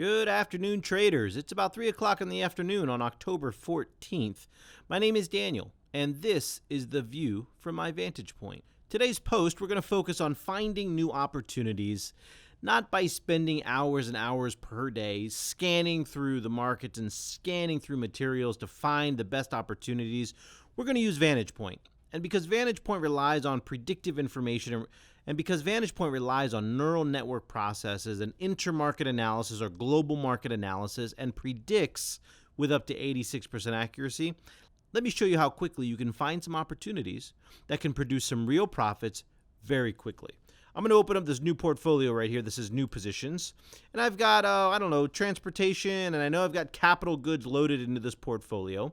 Good afternoon, traders. It's about 3 o'clock in the afternoon on October 14th. My name is Daniel, and this is The View from my Vantage Point. Today's post, we're going to focus on finding new opportunities, not by spending hours and hours per day scanning through the markets and scanning through materials to find the best opportunities. We're going to use VantagePoint. And because VantagePoint relies on predictive information, and because VantagePoint relies on neural network processes and intermarket analysis or global market analysis and predicts with up to 86% accuracy, let me show you how quickly you can find some opportunities that can produce some real profits very quickly. I'm going to open up this new portfolio right here. This is new positions. And I've got, transportation, and I know I've got capital goods loaded into this portfolio.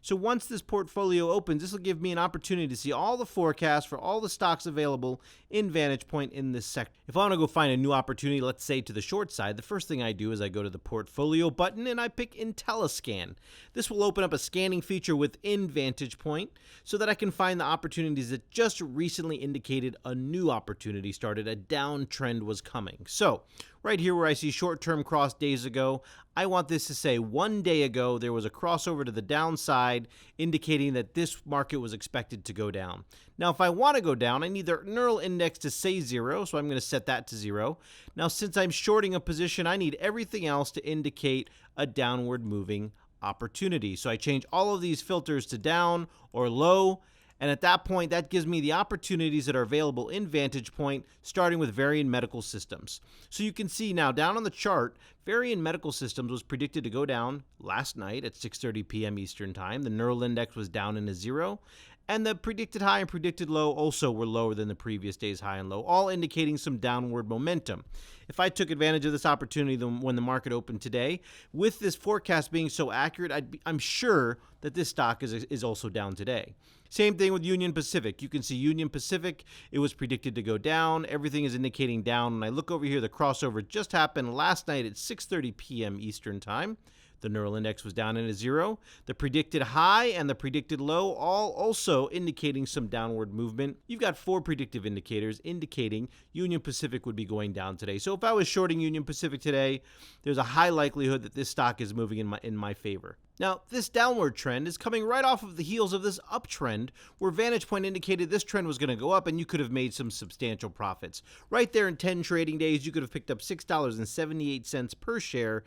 So once this portfolio opens, this will give me an opportunity to see all the forecasts for all the stocks available in VantagePoint in this sector. If I want to go find a new opportunity, let's say to the short side, the first thing I do is I go to the portfolio button and I pick IntelliScan. This will open up a scanning feature within VantagePoint so that I can find the opportunities that just recently indicated a new opportunity started, a downtrend was coming. So right here where I see short-term cross days ago, I want this to say 1 day ago there was a crossover to the downside indicating that this market was expected to go down. Now if I want to go down, I need the neural index to say 0, so I'm going to set that to 0. Now since I'm shorting a position, I need everything else to indicate a downward moving opportunity. So I change all of these filters to down or low. And at that point, that gives me the opportunities that are available in VantagePoint, starting with Varian Medical Systems. So you can see now down on the chart, Varian Medical Systems was predicted to go down last night at 6:30 p.m. Eastern Time. The neural index was down into 0. And the predicted high and predicted low also were lower than the previous day's high and low, all indicating some downward momentum. If I took advantage of this opportunity when the market opened today, with this forecast being so accurate, I'm sure that this stock is also down today. Same thing with Union Pacific. You can see Union Pacific, it was predicted to go down. Everything is indicating down. When I look over here, the crossover just happened last night at 6:30 p.m. Eastern Time. The neural index was down into 0. The predicted high and the predicted low all also indicating some downward movement. You've got 4 predictive indicators indicating Union Pacific would be going down today. So if I was shorting Union Pacific today, there's a high likelihood that this stock is moving in my favor. Now, this downward trend is coming right off of the heels of this uptrend where VantagePoint indicated this trend was going to go up and you could have made some substantial profits. Right there in 10 trading days, you could have picked up $6.78 per share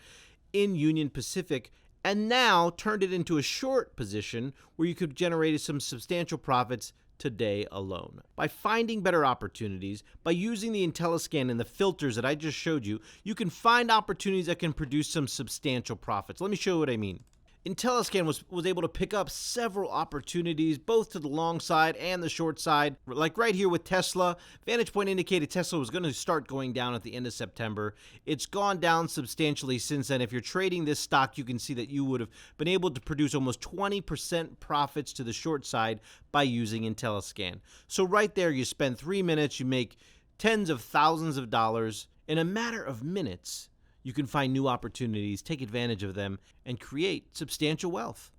in Union Pacific, and now turned it into a short position where you could generate some substantial profits today alone. By finding better opportunities, by using the IntelliScan and the filters that I just showed you, you can find opportunities that can produce some substantial profits. Let me show you what I mean. IntelliScan was able to pick up several opportunities, both to the long side and the short side. Like right here with Tesla, VantagePoint indicated Tesla was going to start going down at the end of September. It's gone down substantially since then. If you're trading this stock, you can see that you would have been able to produce almost 20% profits to the short side by using IntelliScan. So right there, you spend 3 minutes, you make tens of thousands of dollars in a matter of minutes. You can find new opportunities, take advantage of them, and create substantial wealth.